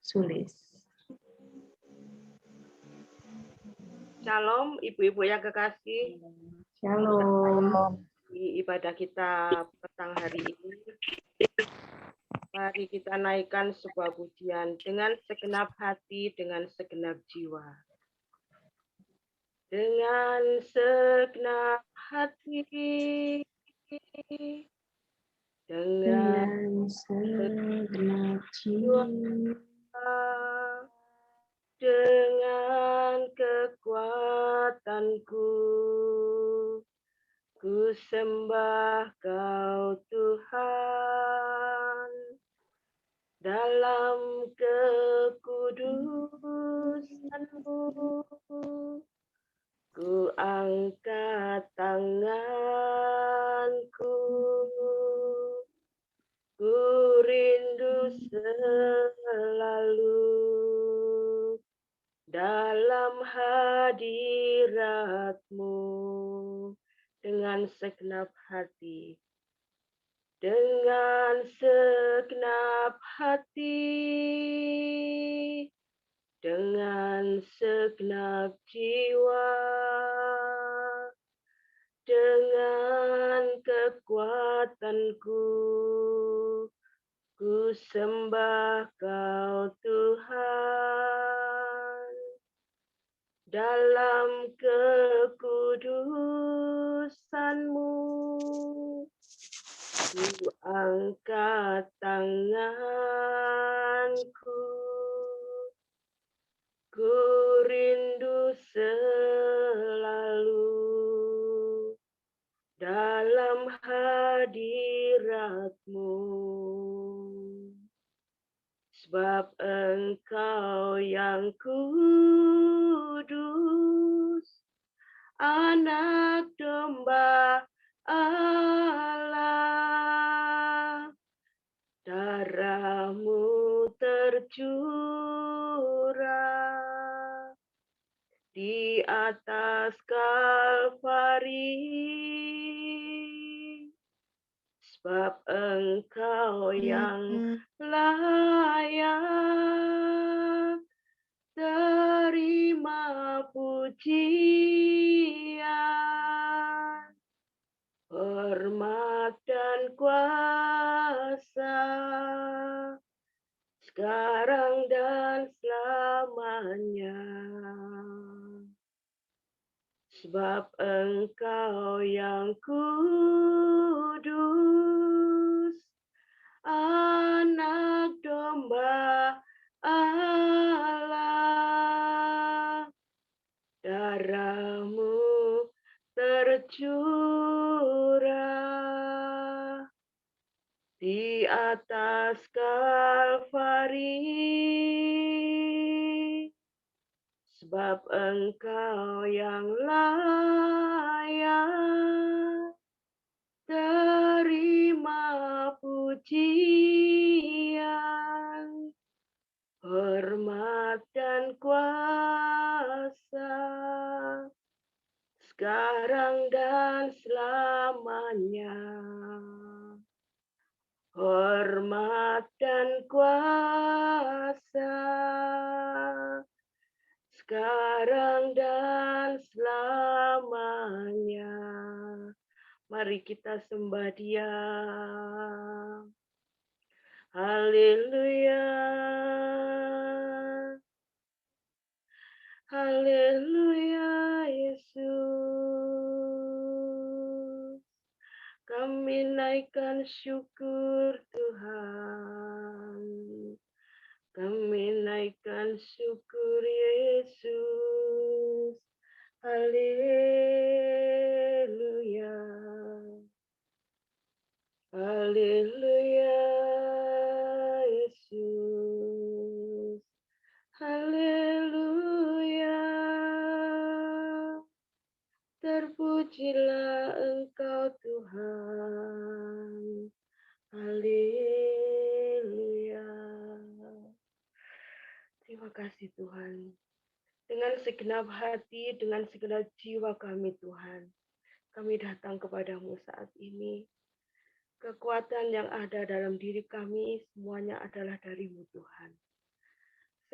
Sulis. Shalom, ibu-ibu yang kekasih. Shalom. Di ibadah kita petang hari ini, mari kita naikkan sebuah pujian dengan segenap hati, dengan segenap jiwa. Dengan segenap hati, dengan segenap jiwa, dengan kekuatanku, ku sembah Kau Tuhan, dalam kekudusan-Mu, ku angkat tanganku, ku rindu selalu dalam hadirat-Mu. Dengan segenap hati, dengan segenap hati, dengan segenap jiwa, dengan kekuatanku, ku sembah Kau Tuhan, dalam kekudusan-Mu, ku angkat tanganku, ku rindu selalu dalam hadirat-Mu, sebab Engkau yang kudus, Anak Domba Allah, darah-Mu tercurah di atas Kalvari, sebab Engkau yang layak terima pujian, hormat dan kuasa, sekarang dan selamanya. Sebab Engkau yang kudus, Anak Domba Allah, darah-Mu tercurah di atas Kalvari, sebab Engkau yang layak terima pujian, hormat dan kuasa, sekarang dan selamanya. Hormat dan kuasa, sekarang dan selamanya. Mari kita sembah Dia. Haleluya. Haleluya Yesus. Kami naikkan syukur Tuhan. Kami naikkan syukur Yesus. Haleluya. Haleluya Yesus. Haleluya. Terpujilah Engkau Tuhan. Haleluya. Terima kasih Tuhan. Dengan segenap hati, dengan segenap jiwa kami Tuhan, kami datang kepadamu saat ini. Kekuatan yang ada dalam diri kami semuanya adalah dari-Mu Tuhan.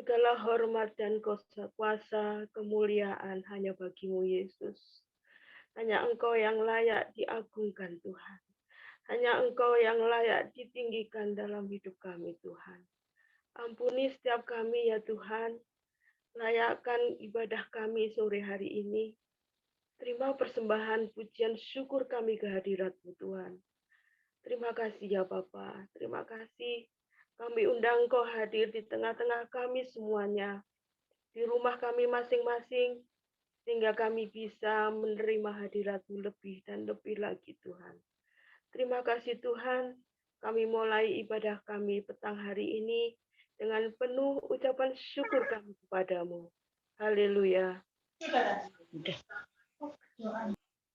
Segala hormat dan kuasa, kemuliaan hanya bagimu, Yesus. Hanya Engkau yang layak diagungkan, Tuhan. Hanya Engkau yang layak ditinggikan dalam hidup kami, Tuhan. Ampuni setiap kami, ya Tuhan. Layakkan ibadah kami sore hari ini. Terima persembahan, pujian, syukur kami kehadirat-Mu, Tuhan. Terima kasih ya Bapa. Terima kasih. Kami undang Engkau hadir di tengah-tengah kami semuanya. Di rumah kami masing-masing. Sehingga kami bisa menerima hadirat-Mu lebih dan lebih lagi, Tuhan. Terima kasih Tuhan. Kami mulai ibadah kami petang hari ini dengan penuh ucapan syukur kami kepadamu. Haleluya.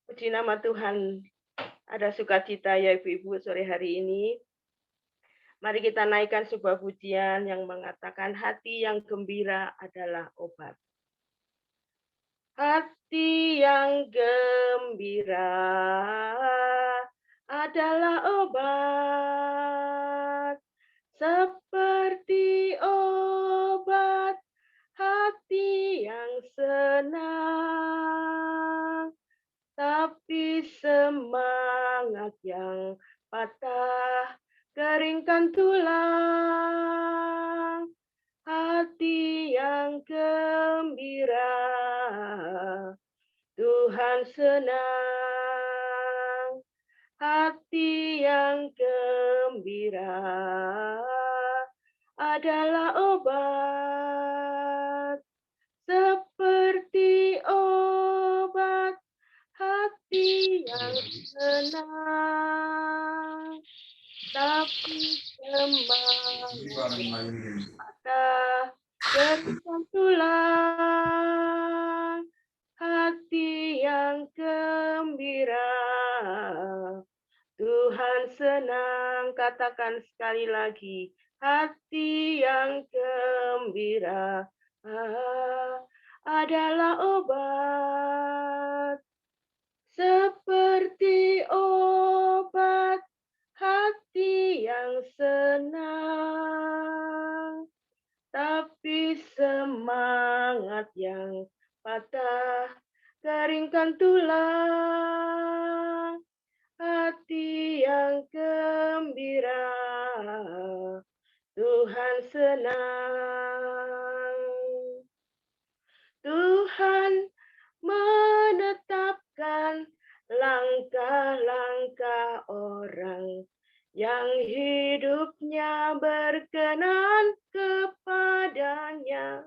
Puji nama Tuhan. Ada sukacita ya Ibu-Ibu sore hari ini. Mari kita naikkan sebuah pujian yang mengatakan hati yang gembira adalah obat. Hati yang gembira adalah obat. Seperti obat hati yang senang. Tapi semangat yang patah keringkan tulang. Hati yang gembira Tuhan senang. Hati yang gembira adalah obat. Seperti obat hati yang senang, tapi semangat patah keringkan tulang. Hati yang gembira Tuhan senang. Katakan sekali lagi, hati yang gembira adalah obat. Seperti obat hati yang senang, tapi semangat yang patah keringkan tulang. Hati yang gembira Tuhan senang. Tuhan menetapkan langkah-langkah orang yang hidupnya berkenan kepadanya.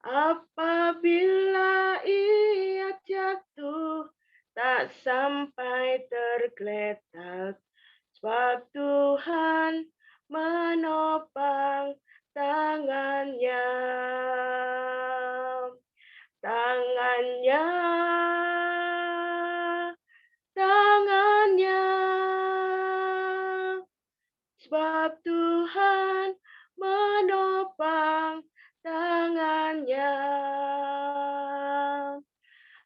Apabila ia jatuh, tak sampai tergeletak, sebab Tuhan menopang tangannya. Tangannya, sebab Tuhan menopang tangannya.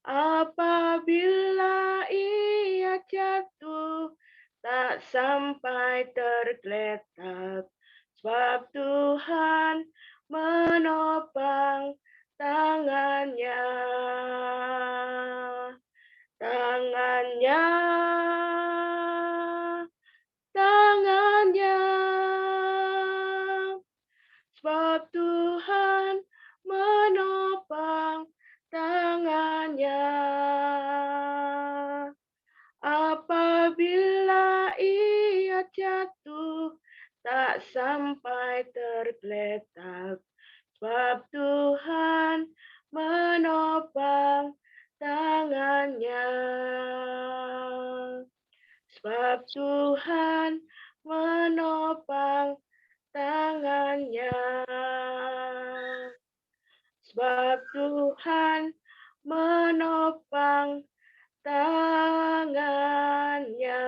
Apabila ia jatuh, tak sampai tergeletak, sebab Tuhan menopang tangannya. Tangannya, sebab Tuhan menopang tangannya. Apabila ia jatuh, tak sampai tergeletak, sebab Tuhan menopang tangannya. Sebab Tuhan menopang tangannya. Sebab Tuhan menopang tangannya.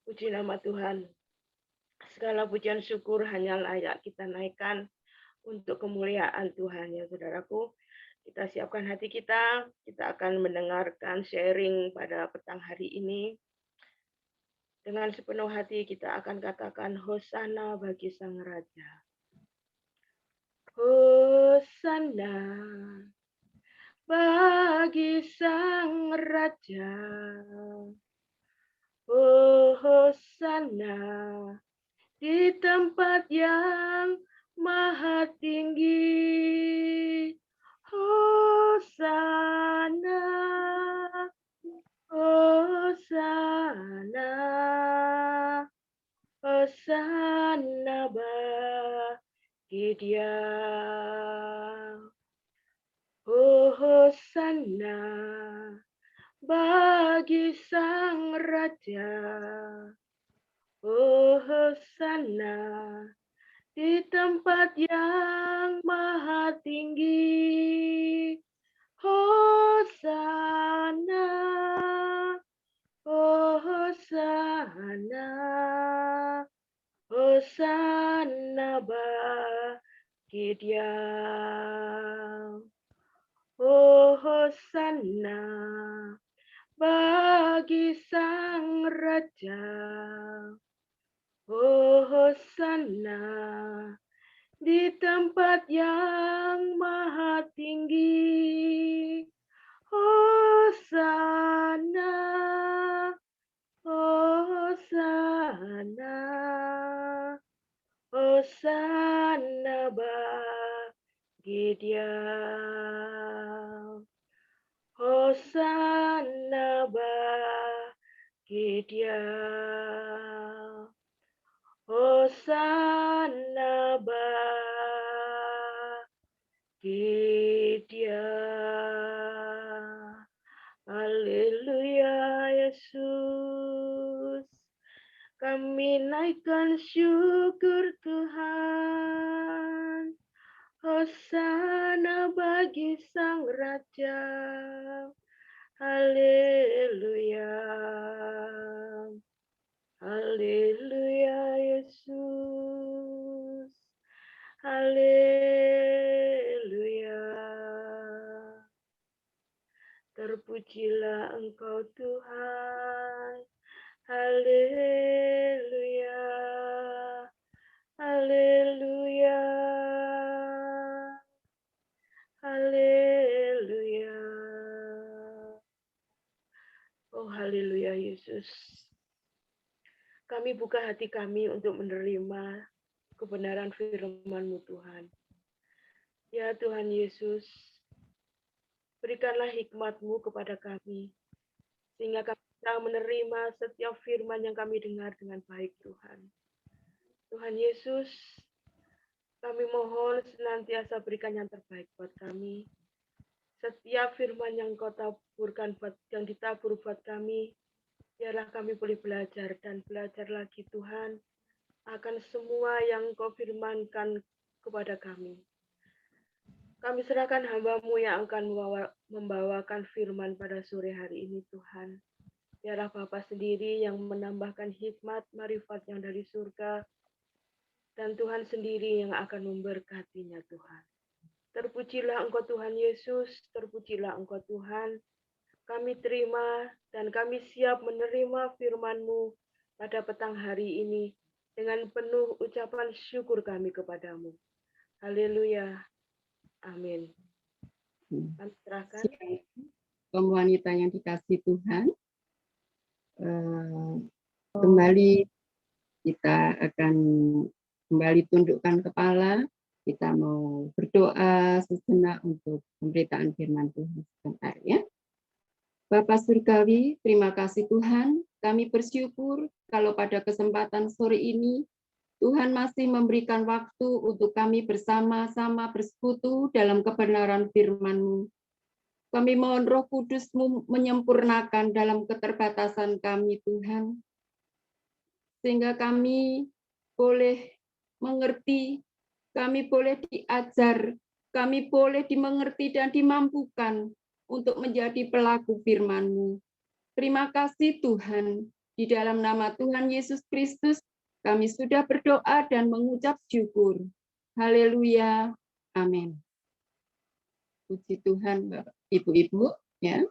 Puji nama Tuhan. Segala pujian syukur hanya layak kita naikkan untuk kemuliaan Tuhan ya saudaraku. Kita siapkan hati kita akan mendengarkan sharing pada petang hari ini. Dengan sepenuh hati kita akan katakan Hosana bagi Sang Raja. Hosana bagi Sang Raja. Oh, Hosana di tempat yang maha tinggi. Hosana, Hosana, Hosana bagi Dia. Oh, Hosana bagi Sang Raja. Oh, Hosana di tempat yang maha tinggi. Hosana, oh Hosana, Hosana bagi Dia. Oh, Hosana bagi Sang Raja. Oh, Hosana di tempat yang maha tinggi. Hosana, Hosana, Hosana bagi Dia. Hosana bagi Dia. Hosana bagi Dia. Haleluya Yesus. Kami naikkan syukur Tuhan. Hosana bagi Sang Raja. Haleluya. Haleluya Yesus. Haleluya. Terpujilah Engkau Tuhan. Haleluya. Haleluya. Haleluya. Oh, haleluya Yesus. Kami buka hati kami untuk menerima kebenaran firman-Mu Tuhan. Ya Tuhan Yesus, berikanlah hikmat-Mu kepada kami, sehingga kami bisa menerima setiap firman yang kami dengar dengan baik Tuhan. Tuhan Yesus, kami mohon senantiasa berikan yang terbaik buat kami. Setiap firman yang Kau taburkan, yang ditabur buat kami, biarlah kami boleh belajar dan belajar lagi Tuhan, akan semua yang Kau firmankan kepada kami. Kami serahkan hamba-Mu yang akan membawakan firman pada sore hari ini Tuhan. Biarlah Bapa sendiri yang menambahkan hikmat, marifat yang dari surga, dan Tuhan sendiri yang akan memberkatinya Tuhan. Terpujilah Engkau Tuhan Yesus, terpujilah Engkau Tuhan. Kami terima dan kami siap menerima firman-Mu pada petang hari ini dengan penuh ucapan syukur kami kepadamu. Haleluya. Amin. Kami serahkan. Kaum wanita yang dikasih Tuhan, kembali kita akan kembali tundukkan kepala. Kita mau berdoa sejenak untuk pemberitaan firman Tuhan sebentar ya. Bapa Surgawi, terima kasih Tuhan. Kami bersyukur kalau pada kesempatan sore ini Tuhan masih memberikan waktu untuk kami bersama-sama bersekutu dalam kebenaran firman-Mu. Kami mohon Roh Kudus-Mu menyempurnakan dalam keterbatasan kami Tuhan, sehingga kami boleh mengerti, kami boleh diajar, kami boleh dimengerti dan dimampukan untuk menjadi pelaku firman-Mu. Terima kasih Tuhan, di dalam nama Tuhan Yesus Kristus, kami sudah berdoa dan mengucap syukur. Haleluya. Amin. Puji Tuhan, Bapak, Ibu-ibu, ya.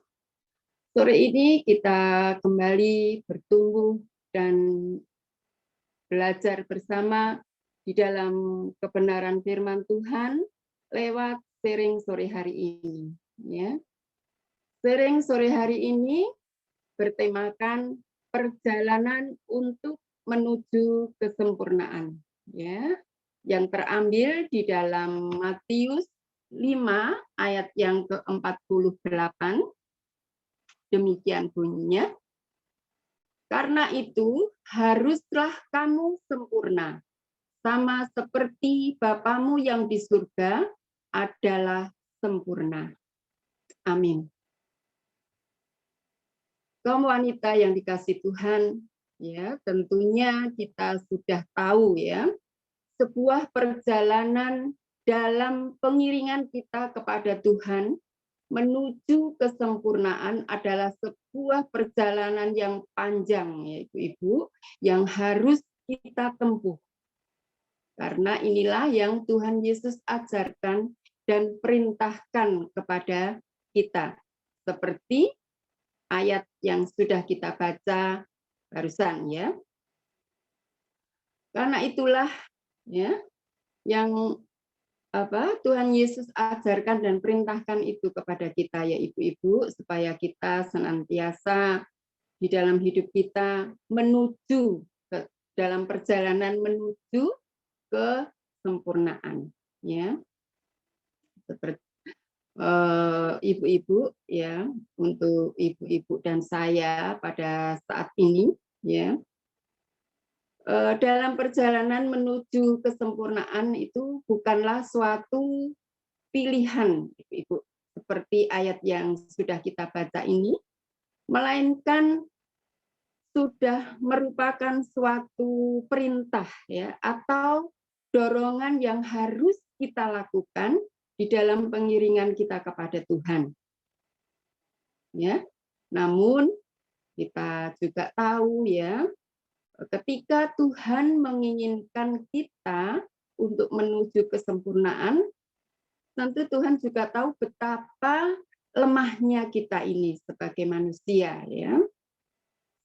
Sore ini kita kembali bertumbuh dan belajar bersama di dalam kebenaran firman Tuhan lewat sharing sore hari ini. Ya. Sharing sore hari ini bertemakan perjalanan untuk menuju kesempurnaan. Ya, yang terambil di dalam Matius 5 ayat yang ke-48. Demikian bunyinya. Karena itu haruslah kamu sempurna, sama seperti Bapamu yang di surga adalah sempurna. Amin. Kaum wanita yang dikasihi Tuhan, ya tentunya kita sudah tahu ya, sebuah perjalanan dalam pengiringan kita kepada Tuhan menuju kesempurnaan adalah sebuah perjalanan yang panjang, ya Ibu-ibu, yang harus kita tempuh. Karena inilah yang Tuhan Yesus ajarkan dan perintahkan kepada kita. Seperti ayat yang sudah kita baca barusan ya. Karena itulah ya yang Tuhan Yesus ajarkan dan perintahkan itu kepada kita ya ibu-ibu, supaya kita senantiasa di dalam hidup kita menuju dalam perjalanan menuju kesempurnaan ya. Seperti ibu-ibu ya, untuk ibu-ibu dan saya pada saat ini ya, dalam perjalanan menuju kesempurnaan itu bukanlah suatu pilihan, Ibu, seperti ayat yang sudah kita baca ini, melainkan sudah merupakan suatu perintah ya, atau dorongan yang harus kita lakukan di dalam pengiringan kita kepada Tuhan. Ya, namun kita juga tahu ya, ketika Tuhan menginginkan kita untuk menuju kesempurnaan, tentu Tuhan juga tahu betapa lemahnya kita ini sebagai manusia ya.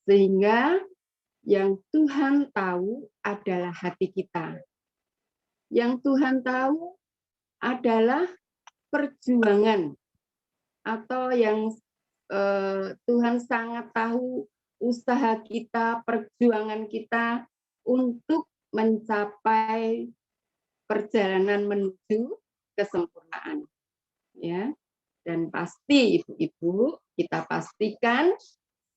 Sehingga yang Tuhan tahu adalah hati kita. Yang Tuhan tahu adalah perjuangan, atau yang Tuhan sangat tahu usaha kita, perjuangan kita untuk mencapai perjalanan menuju kesempurnaan. Ya. Dan pasti ibu-ibu, kita pastikan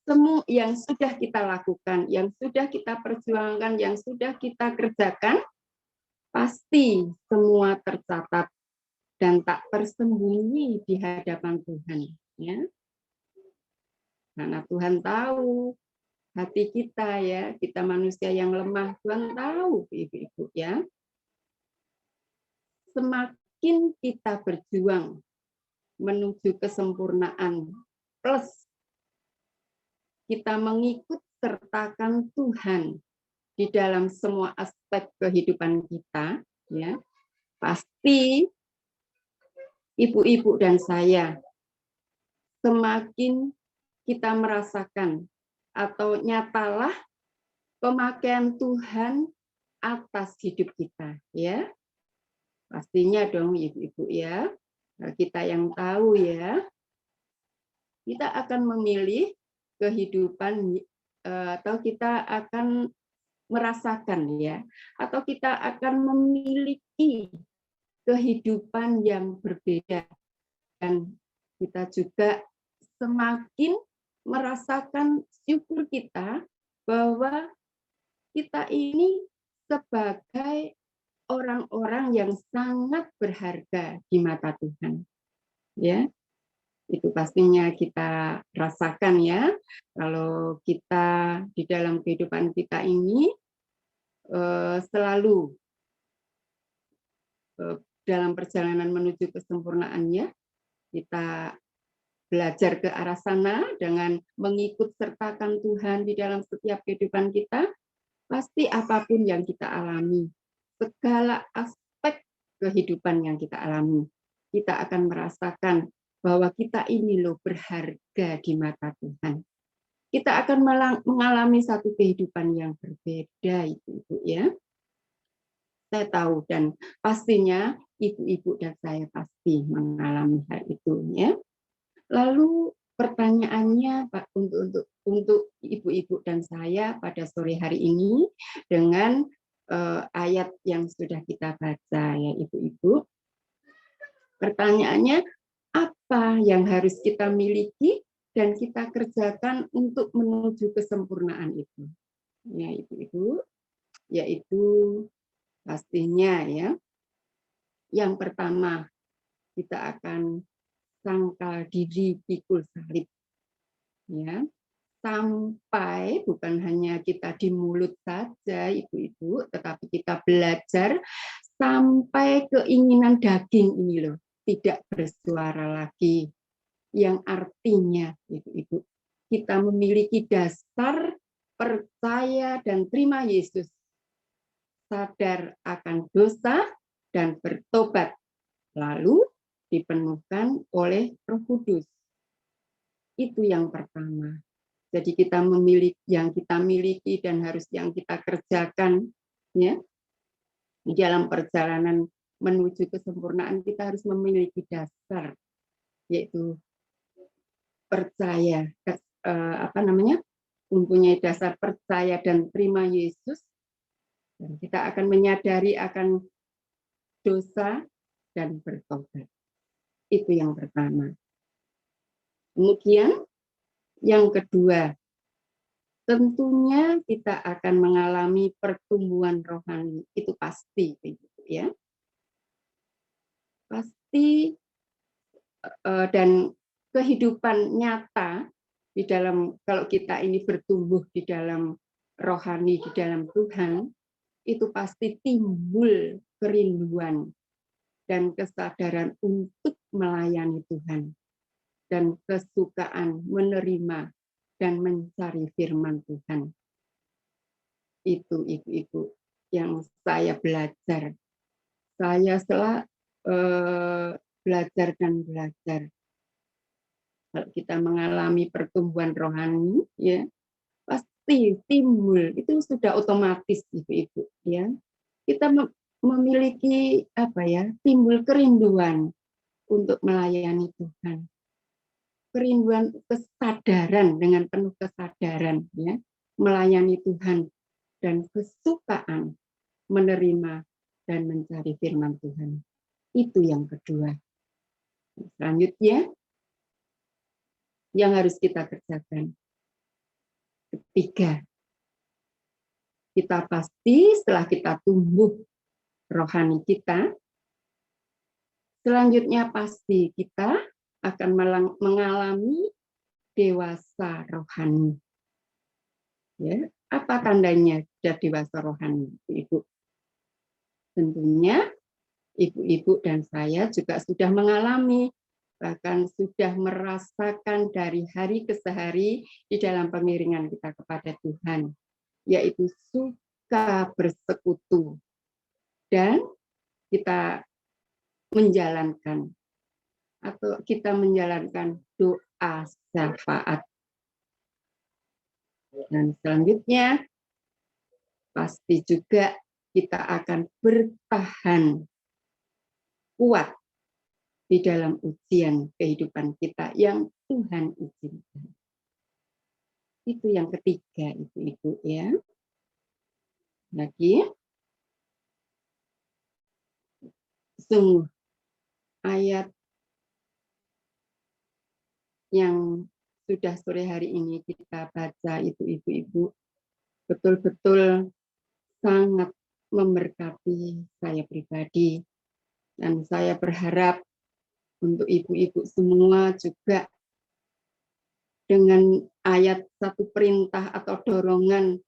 semua yang sudah kita lakukan, yang sudah kita perjuangkan, yang sudah kita kerjakan, pasti semua tercatat dan tak tersembunyi di hadapan Tuhan. Ya. Karena Tuhan tahu hati kita ya, kita manusia yang lemah, Tuhan tahu ibu-ibu ya. Semakin kita berjuang menuju kesempurnaan, plus kita mengikut sertakan Tuhan di dalam semua aspek kehidupan kita, ya, pasti ibu-ibu dan saya semakin kita merasakan atau nyatalah pemakaian Tuhan atas hidup kita, ya. Pastinya dong ibu-ibu ya. Kita yang tahu ya, kita akan memilih kehidupan atau kita akan merasakan ya, atau kita akan memiliki kehidupan yang berbeda, dan kita juga semakin merasakan syukur kita bahwa kita ini sebagai orang-orang yang sangat berharga di mata Tuhan. Ya, itu pastinya kita rasakan ya, kalau kita di dalam kehidupan kita ini selalu dalam perjalanan menuju kesempurnaannya, kita belajar ke arah sana dengan mengikut sertakan Tuhan di dalam setiap kehidupan kita, pasti apapun yang kita alami, segala aspek kehidupan yang kita alami, kita akan merasakan bahwa kita ini loh berharga di mata Tuhan. kita akan mengalami satu kehidupan yang berbeda, Ibu-ibu ya. Saya tahu dan pastinya ibu-ibu dan saya pasti mengalami hal itu ya. Lalu pertanyaannya Pak untuk ibu-ibu dan saya pada sore hari ini dengan ayat yang sudah kita baca ya ibu-ibu. Pertanyaannya apa yang harus kita miliki dan kita kerjakan untuk menuju kesempurnaan itu? Ya ibu-ibu, yaitu pastinya ya. Yang pertama, kita akan sangkal diri pikul salib. Ya. Sampai bukan hanya kita di mulut saja ibu-ibu, tetapi kita belajar sampai keinginan daging ini loh tidak bersuara lagi. Yang artinya ibu-ibu, kita memiliki dasar percaya dan terima Yesus, sadar akan dosa dan bertobat, lalu dipenuhkan oleh Roh Kudus. Itu yang pertama. Jadi kita memiliki yang kita miliki dan harus yang kita kerjakan ya. Di dalam perjalanan menuju kesempurnaan kita harus memiliki dasar, yaitu percaya mempunyai dasar percaya dan terima Yesus, dan kita akan menyadari akan dosa dan bertobat. Itu yang pertama. Kemudian yang kedua, tentunya kita akan mengalami pertumbuhan rohani, itu pasti ya. Pasti dan kehidupan nyata di dalam kalau kita ini bertumbuh di dalam rohani di dalam Tuhan, itu pasti timbul kerinduan dan kesadaran untuk melayani Tuhan dan kesukaan menerima dan mencari firman Tuhan. Itu ibu-ibu yang saya belajar. Saya setelah belajar dan belajar. Kalau kita mengalami pertumbuhan rohani, ya pasti timbul. Itu sudah otomatis ibu-ibu. Ya, kita memiliki timbul kerinduan untuk melayani Tuhan. Kerinduan kesadaran dengan penuh kesadaran ya melayani Tuhan dan kesukaan menerima dan mencari firman Tuhan. Itu yang kedua. Selanjutnya yang harus kita kerjakan. Ketiga, kita pasti setelah kita tumbuh rohani kita, selanjutnya pasti kita akan mengalami dewasa rohani. Ya, apa tandanya sudah dewasa rohani, Ibu? Tentunya ibu-ibu dan saya juga sudah mengalami, bahkan sudah merasakan dari hari ke hari di dalam pengiringan kita kepada Tuhan, yaitu suka bersekutu dan kita menjalankan doa syafaat. Dan selanjutnya pasti juga kita akan bertahan kuat di dalam ujian kehidupan kita yang Tuhan izinkan. Itu yang ketiga, ibu-ibu ya. Lagi, sungguh ayat yang sudah sore hari ini kita baca itu ibu-ibu betul-betul sangat memberkati saya pribadi, dan saya berharap untuk ibu-ibu semua juga dengan ayat satu perintah atau dorongan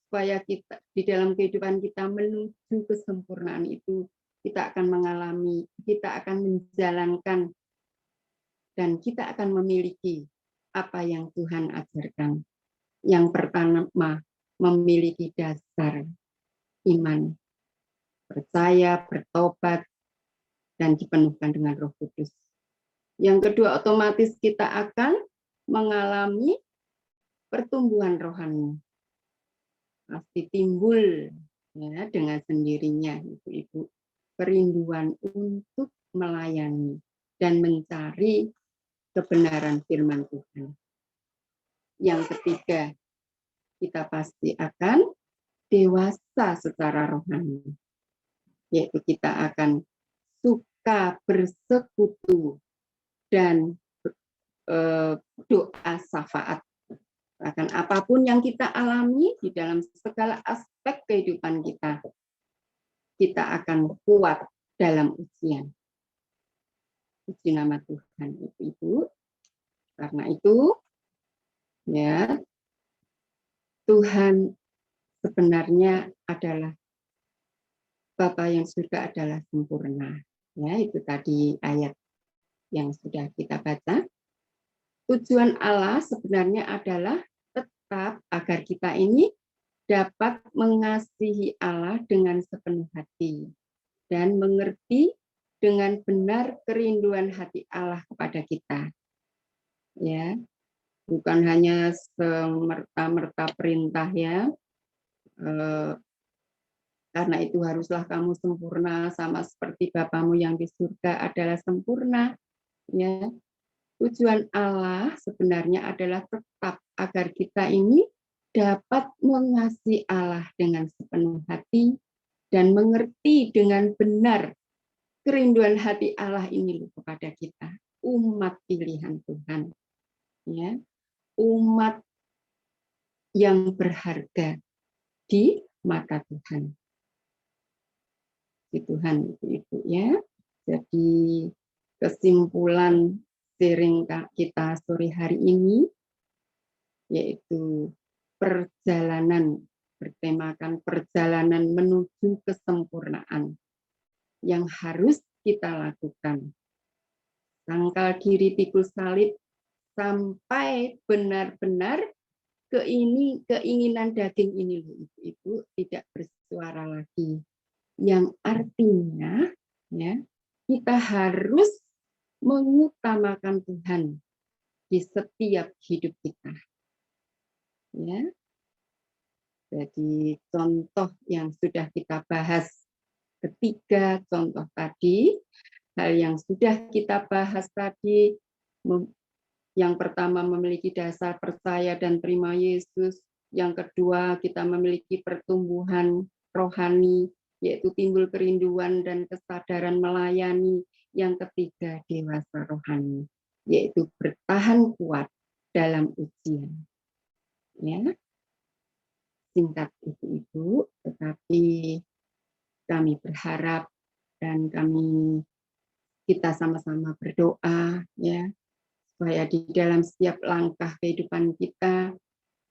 supaya kita di dalam kehidupan kita menuju kesempurnaan itu kita akan mengalami, kita akan menjalankan, dan kita akan memiliki apa yang Tuhan ajarkan. Yang pertama, memiliki dasar iman, percaya, bertobat, dan dipenuhkan dengan Roh Kudus. Yang kedua, otomatis kita akan mengalami pertumbuhan rohani. Pasti timbul ya dengan sendirinya Ibu-ibu kerinduan untuk melayani dan mencari kebenaran firman Tuhan. Yang ketiga, kita pasti akan dewasa secara rohani, yaitu kita akan suka bersekutu dan doa syafaat. Akan apapun yang kita alami di dalam segala aspek kehidupan kita, kita akan kuat dalam ujian. Puji nama Tuhan, Ibu. Karena itu, ya, Tuhan sebenarnya adalah Bapa yang surga adalah sempurna. Ya, itu tadi ayat yang sudah kita baca. Tujuan Allah sebenarnya adalah tetap agar kita ini dapat mengasihi Allah dengan sepenuh hati dan mengerti dengan benar kerinduan hati Allah kepada kita. Ya, bukan hanya semerta-merta perintah ya. Karena itu haruslah kamu sempurna sama seperti Bapamu yang di surga adalah sempurna. Ya. Tujuan Allah sebenarnya adalah tetap agar kita ini dapat mengasihi Allah dengan sepenuh hati dan mengerti dengan benar kerinduan hati Allah ini kepada kita, umat pilihan Tuhan. Ya. Umat yang berharga di mata Tuhan. Di Tuhan itu ya. Jadi kesimpulan sharing kita sore hari ini yaitu bertemakan perjalanan menuju kesempurnaan yang harus kita lakukan. Sangkal diri pikul salib sampai benar-benar keinginan daging ini Ibu tidak bersuara lagi. Yang artinya ya, kita harus mengutamakan Tuhan di setiap hidup kita. Ya. Jadi contoh yang sudah kita bahas, ketiga contoh tadi, hal yang sudah kita bahas tadi, yang pertama memiliki dasar percaya dan terima Yesus, yang kedua kita memiliki pertumbuhan rohani, yaitu timbul kerinduan dan kesadaran melayani, yang ketiga dewasa rohani, yaitu bertahan kuat dalam ujian. Ya, singkat Ibu, tetapi kami berharap dan kita sama-sama berdoa ya supaya di dalam setiap langkah kehidupan kita,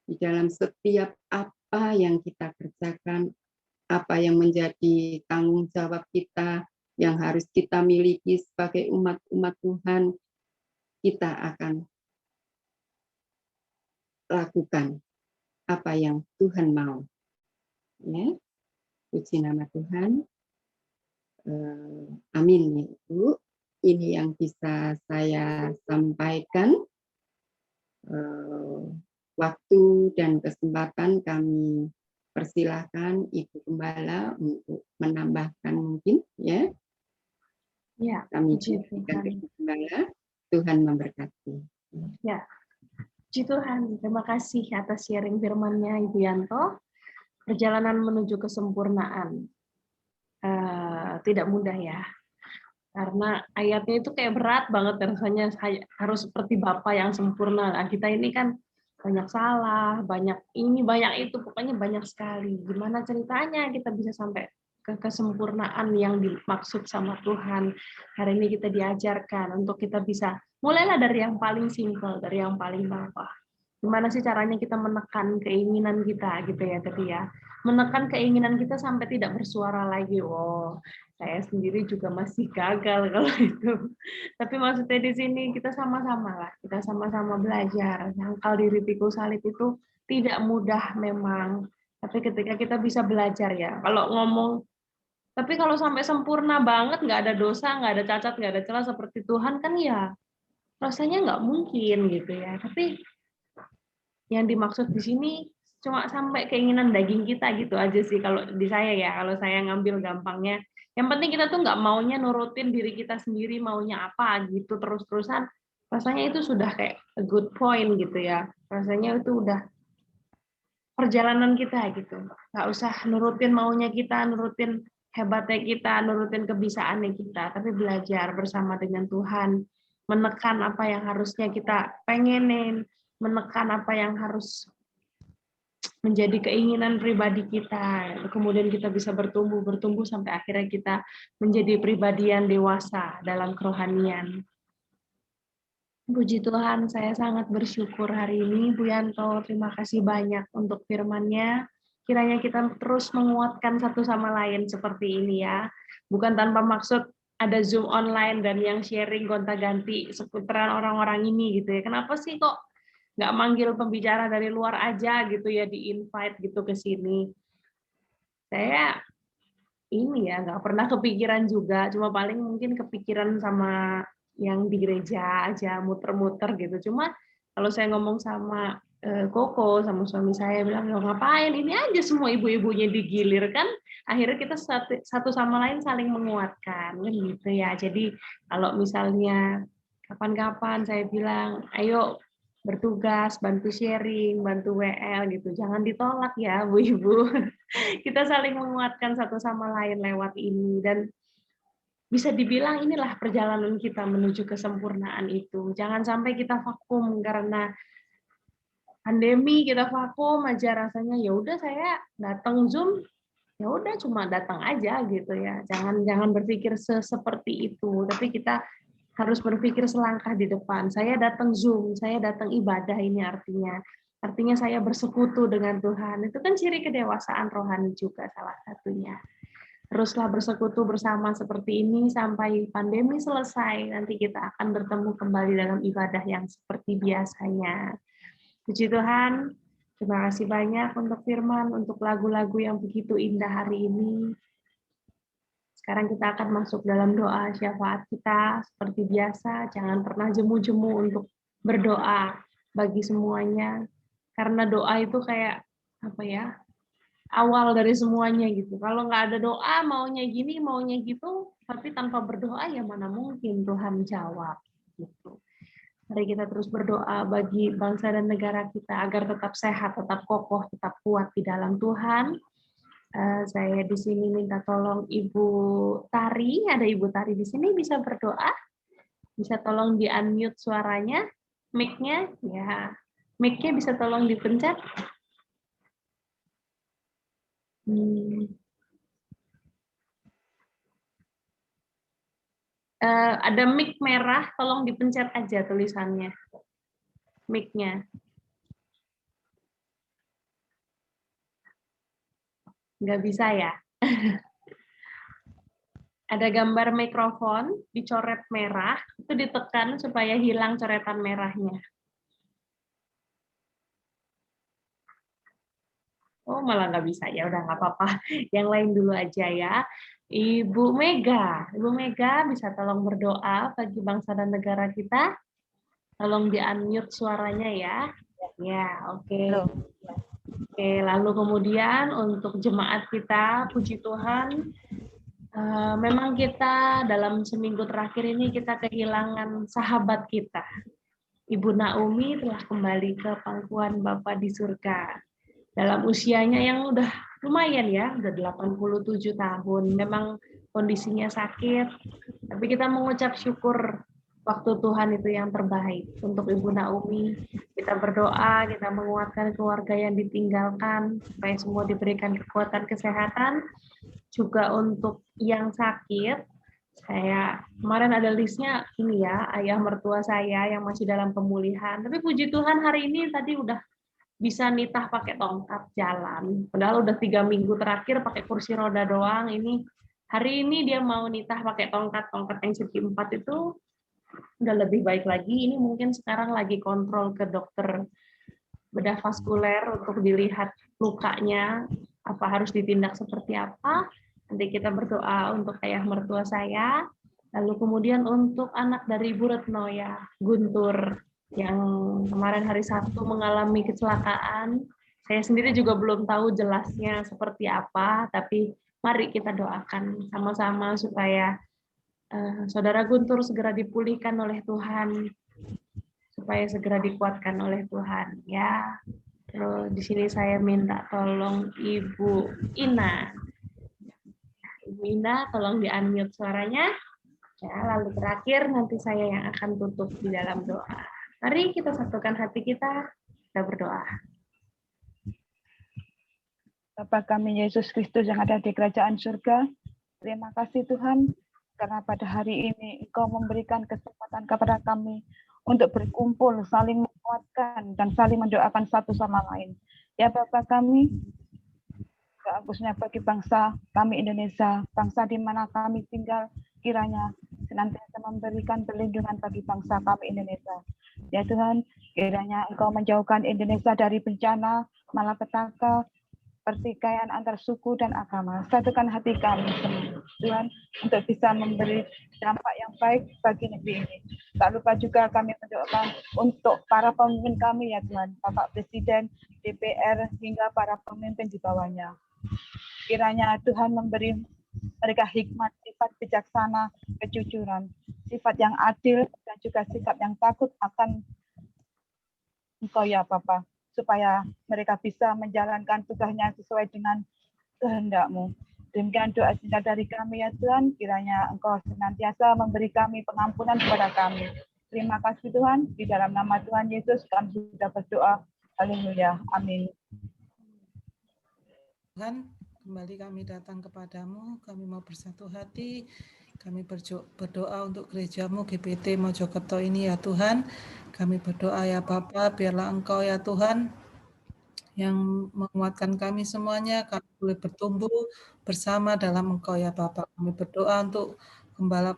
di dalam setiap apa yang kita kerjakan, apa yang menjadi tanggung jawab kita yang harus kita miliki sebagai umat Tuhan, kita akan lakukan apa yang Tuhan mau. Ya, puji nama Tuhan. Amin ya Ibu. Ini yang bisa saya sampaikan. Waktu dan kesempatan kami persilahkan Ibu Gembala untuk menambahkan mungkin ya. Ya, Kami puji berikan Tuhan. Ibu Gembala. Tuhan memberkati. Ya, puji Tuhan. Terima kasih atas sharing firman-Nya Ibu Yanto. Perjalanan menuju kesempurnaan. Tidak mudah ya. Karena ayatnya itu kayak berat banget rasanya, harus seperti Bapa yang sempurna. Nah, kita ini kan banyak salah, banyak ini, banyak itu, pokoknya banyak sekali. Gimana ceritanya kita bisa sampai ke kesempurnaan yang dimaksud sama Tuhan? Hari ini kita diajarkan untuk kita bisa mulailah dari yang paling simpel, dari yang paling bawah. Gimana sih caranya kita menekan keinginan kita gitu ya tadi ya. Menekan keinginan kita sampai tidak bersuara lagi. Oh, saya sendiri juga masih gagal kalau itu. Tapi maksudnya di sini kita sama-sama lah, kita sama-sama belajar. Sangkal diri pikul salib itu tidak mudah memang. Tapi ketika kita bisa belajar ya, kalau ngomong, tapi kalau sampai sempurna banget, nggak ada dosa, nggak ada cacat, nggak ada celah seperti Tuhan kan ya, rasanya nggak mungkin gitu ya. Tapi yang dimaksud di sini cuma sampai keinginan daging kita gitu aja sih kalau di saya ya, kalau saya ngambil gampangnya. Yang penting kita tuh nggak maunya nurutin diri kita sendiri maunya apa gitu terus-terusan. Rasanya itu sudah kayak a good point gitu ya. Rasanya itu udah perjalanan kita gitu. Nggak usah nurutin maunya kita, nurutin hebatnya kita, nurutin kebisaannya kita, tapi belajar bersama dengan Tuhan, menekan apa yang harusnya kita pengenin, menekan apa yang harus menjadi keinginan pribadi kita, kemudian kita bisa bertumbuh sampai akhirnya kita menjadi pribadi yang dewasa dalam kerohanian. Puji Tuhan, saya sangat bersyukur hari ini, Bu Yanto. Terima kasih banyak untuk firman-Nya. Kiranya kita terus menguatkan satu sama lain seperti ini ya. Bukan tanpa maksud ada Zoom online dan yang sharing gonta-ganti seputaran orang-orang ini gitu ya. Kenapa sih kok nggak manggil pembicara dari luar aja gitu ya, di-invite gitu ke sini. Saya ini ya nggak pernah kepikiran juga, cuma paling mungkin kepikiran sama yang di gereja aja muter-muter gitu. Cuma kalau saya ngomong sama Koko sama suami saya bilang, "Loh, ngapain ini aja semua ibu-ibunya digilir kan?" Akhirnya kita satu sama lain saling menguatkan kan gitu ya. Jadi kalau misalnya kapan-kapan saya bilang, "Ayo bertugas, bantu sharing, bantu WL gitu. Jangan ditolak ya, Bu Ibu." Kita saling menguatkan satu sama lain lewat ini dan bisa dibilang inilah perjalanan kita menuju kesempurnaan itu. Jangan sampai kita vakum karena pandemi, kita vakum aja rasanya ya udah saya datang Zoom, ya udah cuma datang aja gitu ya. Jangan berpikir seperti itu, tapi kita harus berpikir selangkah di depan. Saya datang Zoom, saya datang ibadah ini artinya saya bersekutu dengan Tuhan. Itu kan ciri kedewasaan rohani juga salah satunya. Teruslah bersekutu bersama seperti ini sampai pandemi selesai. Nanti kita akan bertemu kembali dalam ibadah yang seperti biasanya. Puji Tuhan, terima kasih banyak untuk firman, untuk lagu-lagu yang begitu indah hari ini. Sekarang kita akan masuk dalam doa syafaat kita seperti biasa. Jangan pernah jemu-jemu untuk berdoa bagi semuanya. Karena doa itu kayak apa ya? Awal dari semuanya gitu. Kalau nggak ada doa, maunya gini, maunya gitu, tapi tanpa berdoa ya mana mungkin Tuhan jawab gitu. Mari kita terus berdoa bagi bangsa dan negara kita agar tetap sehat, tetap kokoh, tetap kuat di dalam Tuhan. Saya di sini minta tolong Ibu Tari, ada Ibu Tari di sini bisa berdoa, bisa tolong di unmute suaranya, mic-nya, ya, mic-nya bisa tolong dipencet. Ada mic merah, tolong dipencet aja tulisannya, mic-nya. Nggak bisa ya? Ada gambar mikrofon, dicoret merah, itu ditekan supaya hilang coretan merahnya. Oh, malah nggak bisa. Ya udah nggak apa-apa. Yang lain dulu aja ya. Ibu Mega bisa tolong berdoa bagi bangsa dan negara kita. Tolong di-unmute suaranya ya. Ya, oke. Oke, lalu kemudian untuk jemaat kita, puji Tuhan, memang kita dalam seminggu terakhir ini kita kehilangan sahabat kita. Ibu Naomi telah kembali ke pangkuan Bapa di surga. Dalam usianya yang udah lumayan ya, udah 87 tahun. Memang kondisinya sakit, tapi kita mengucap syukur waktu Tuhan itu yang terbaik. Untuk Ibu Naomi, kita berdoa, kita menguatkan keluarga yang ditinggalkan, supaya semua diberikan kekuatan kesehatan. Juga untuk yang sakit, saya kemarin ada listnya ini ya, ayah mertua saya yang masih dalam pemulihan. Tapi puji Tuhan hari ini tadi udah bisa nitah pakai tongkat jalan. Padahal udah 3 minggu terakhir pakai kursi roda doang. Ini hari ini dia mau nitah pakai tongkat yang segi 4 itu udah lebih baik lagi. Ini mungkin sekarang lagi kontrol ke dokter bedah vaskuler untuk dilihat lukanya apa harus ditindak seperti apa. Nanti kita berdoa untuk ayah mertua saya. Lalu kemudian untuk anak dari Ibu Retno ya, Guntur. yang kemarin hari Sabtu mengalami kecelakaan. Saya sendiri juga belum tahu jelasnya seperti apa, tapi mari kita doakan sama-sama supaya Saudara Guntur segera dipulihkan oleh Tuhan, supaya segera dikuatkan oleh Tuhan. Ya, terus di sini saya minta tolong Ibu Ina. Ibu Ina, tolong di-unmute suaranya. Ya, lalu terakhir nanti saya yang akan tutup di dalam doa. Mari kita satukan hati kita berdoa. Bapa kami Yesus Kristus yang ada di kerajaan surga, terima kasih Tuhan, karena pada hari ini Engkau memberikan kesempatan kepada kami untuk berkumpul, saling menguatkan, dan saling mendoakan satu sama lain. Ya Bapa kami, khususnya bagi bangsa kami Indonesia, bangsa di mana kami tinggal, kiranya senantiasa memberikan perlindungan bagi bangsa kami Indonesia. Ya Tuhan, kiranya Engkau menjauhkan Indonesia dari bencana, malapetaka, pertikaian antar suku dan agama. Satukan hati kami semua, Tuhan, untuk bisa memberi dampak yang baik bagi negeri ini. Tak lupa juga kami mendoakan untuk para pemimpin kami ya Tuhan, Bapak Presiden, DPR, hingga para pemimpin di bawahnya. Kiranya Tuhan memberi mereka hikmat, sifat bijaksana, kejujuran, sifat yang adil, dan juga sikap yang takut akan Engkau ya Bapa, supaya mereka bisa menjalankan tugasnya sesuai dengan kehendak-Mu. Demikian doa singkat dari kami ya Tuhan, kiranya Engkau senantiasa memberi kami pengampunan kepada kami. Terima kasih Tuhan, di dalam nama Tuhan Yesus kami sudah berdoa. Haleluya, amin. Tuhan, kembali kami datang kepadamu, kami mau bersatu hati, kami berdoa untuk gerejamu GPT Mojokerto ini ya Tuhan. Kami berdoa ya Bapa, biarlah Engkau ya Tuhan yang menguatkan kami semuanya, kami boleh bertumbuh bersama dalam Engkau ya Bapa. Kami berdoa untuk gembala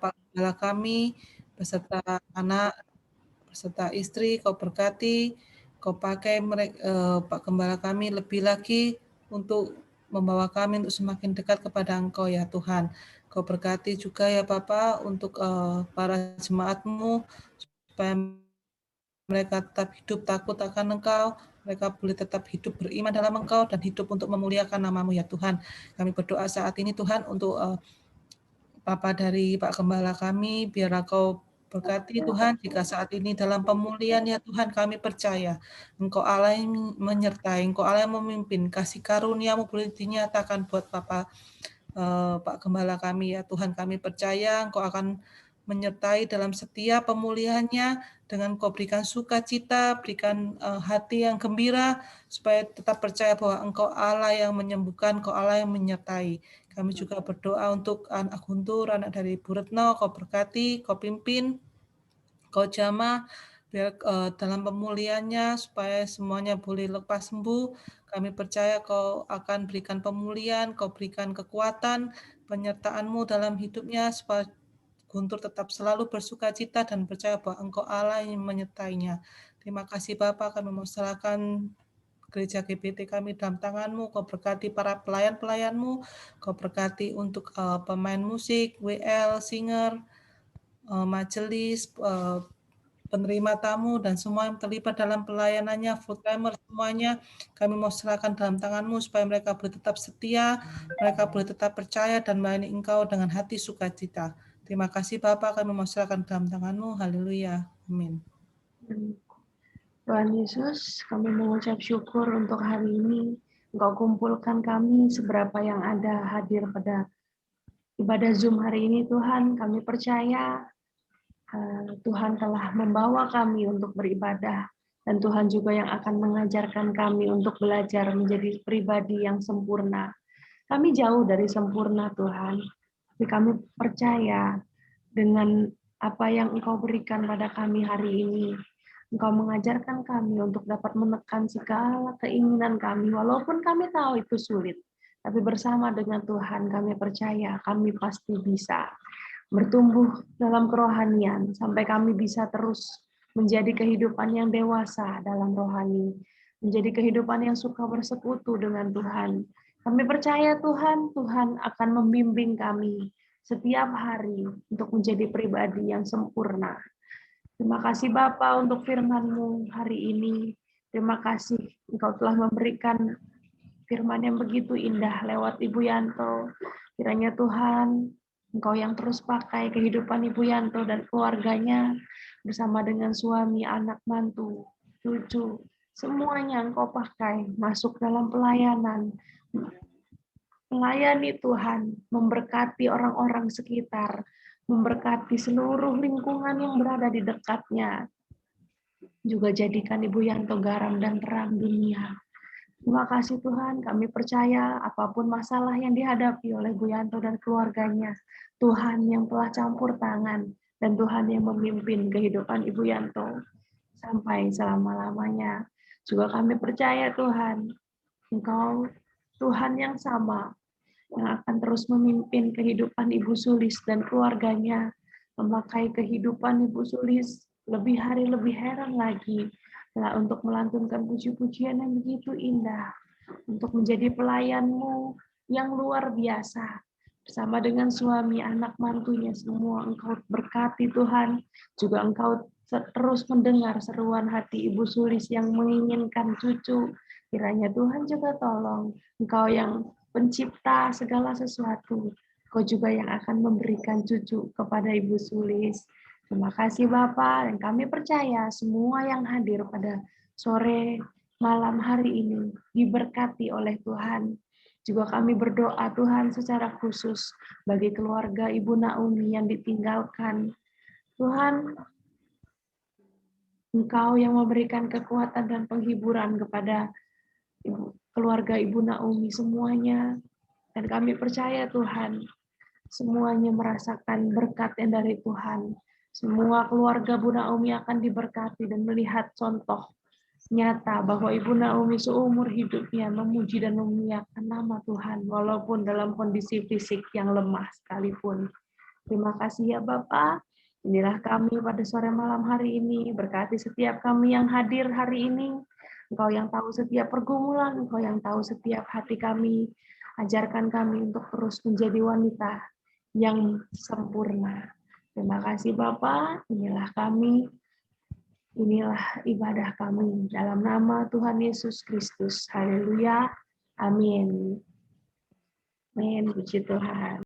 kami, beserta anak, beserta istri, Kau berkati, Kau pakai mereka, Pak Gembala kami lebih lagi untuk membawa kami untuk semakin dekat kepada Engkau ya Tuhan. Kau berkati juga ya Bapa untuk para jemaat-Mu, supaya mereka tetap hidup takut akan Engkau, mereka boleh tetap hidup beriman dalam Engkau dan hidup untuk memuliakan nama-Mu ya Tuhan. Kami berdoa saat ini Tuhan untuk Papa dari Pak Gembala kami, biarlah Kau berkati Tuhan, jika saat ini dalam pemulihan ya Tuhan kami percaya Engkau Allah yang menyertai, Engkau Allah yang memimpin, kasih karunia-Mu boleh dinyatakan buat Pak Gembala kami ya Tuhan, kami percaya Engkau akan menyertai dalam setiap pemulihannya, dengan Kau berikan sukacita, berikan hati yang gembira, supaya tetap percaya bahwa Engkau Allah yang menyembuhkan, Engkau Allah yang menyertai. Kami juga berdoa untuk anak Guntur, anak dari Bu Retno, Kau berkati, Kau pimpin, Kau jamah, biar dalam pemulihannya, supaya semuanya boleh lepas sembuh. Kami percaya Kau akan berikan pemulihan, Kau berikan kekuatan, penyertaan-Mu dalam hidupnya, supaya Guntur tetap selalu bersukacita dan percaya bahwa Engkau Allah yang menyertainya. Terima kasih Bapak, kami mau serahkan gereja GPT kami dalam tangan-Mu, Kau berkati para pelayan-pelayan-Mu, Kau berkati untuk pemain musik, WL, singer, majelis, penerima tamu, dan semua yang terlibat dalam pelayanannya, full-timer semuanya, kami mau serahkan dalam tangan-Mu, supaya mereka boleh tetap setia, mereka boleh tetap percaya dan melayani Engkau dengan hati sukacita. Terima kasih Bapak, kami mau serahkan dalam tangan-Mu, haleluya, amin. Tuhan Yesus, kami mengucap syukur untuk hari ini. Engkau kumpulkan kami seberapa yang ada hadir pada ibadah Zoom hari ini, Tuhan. Kami percaya Tuhan telah membawa kami untuk beribadah, dan Tuhan juga yang akan mengajarkan kami untuk belajar menjadi pribadi yang sempurna. Kami jauh dari sempurna, Tuhan, tapi kami percaya dengan apa yang Engkau berikan pada kami hari ini. Engkau mengajarkan kami untuk dapat menekan segala keinginan kami, walaupun kami tahu itu sulit. Tapi bersama dengan Tuhan kami percaya kami pasti bisa bertumbuh dalam kerohanian sampai kami bisa terus menjadi kehidupan yang dewasa dalam rohani, menjadi kehidupan yang suka bersekutu dengan Tuhan. Kami percaya Tuhan akan membimbing kami setiap hari untuk menjadi pribadi yang sempurna. Terima kasih Bapa untuk firman-Mu hari ini. Terima kasih Engkau telah memberikan firman yang begitu indah lewat Ibu Yanto. Kiranya Tuhan, Engkau yang terus pakai kehidupan Ibu Yanto dan keluarganya bersama dengan suami, anak, mantu, cucu. Semuanya Engkau pakai masuk dalam pelayanan. Melayani Tuhan, memberkati orang-orang sekitar, memberkati seluruh lingkungan yang berada di dekatnya. Juga jadikan Ibu Yanto garam dan terang dunia. Terima kasih Tuhan, kami percaya apapun masalah yang dihadapi oleh Bu Yanto dan keluarganya, Tuhan yang telah campur tangan dan Tuhan yang memimpin kehidupan Ibu Yanto sampai selama-lamanya. Juga kami percaya Tuhan, Engkau Tuhan yang sama, yang akan terus memimpin kehidupan Ibu Sulis dan keluarganya, memakai kehidupan Ibu Sulis lebih hari lebih heran lagi, untuk melantunkan puji-pujian yang begitu indah, untuk menjadi pelayan-Mu yang luar biasa, bersama dengan suami, anak, mantunya semua. Engkau berkati Tuhan, juga Engkau terus mendengar seruan hati Ibu Sulis yang menginginkan cucu. Kiranya Tuhan juga tolong, Engkau yang pencipta segala sesuatu, Kau juga yang akan memberikan cucu kepada Ibu Sulis. Terima kasih Bapak, dan kami percaya semua yang hadir pada sore malam hari ini diberkati oleh Tuhan. Juga kami berdoa Tuhan secara khusus bagi keluarga Ibu Naomi yang ditinggalkan. Tuhan, Engkau yang memberikan kekuatan dan penghiburan kepada keluarga Ibu Naomi semuanya. Dan kami percaya Tuhan, semuanya merasakan berkat yang dari Tuhan. Semua keluarga Bu Naomi akan diberkati dan melihat contoh nyata bahwa Ibu Naomi seumur hidupnya memuji dan memuliakan nama Tuhan, walaupun dalam kondisi fisik yang lemah sekalipun. Terima kasih ya Bapak. Inilah kami pada sore malam hari ini. Berkati setiap kami yang hadir hari ini. Engkau yang tahu setiap pergumulan, Engkau yang tahu setiap hati kami. Ajarkan kami untuk terus menjadi wanita yang sempurna. Terima kasih Bapak, inilah kami, inilah ibadah kami. Dalam nama Tuhan Yesus Kristus. Haleluya. Amin. Amin. Puji Tuhan.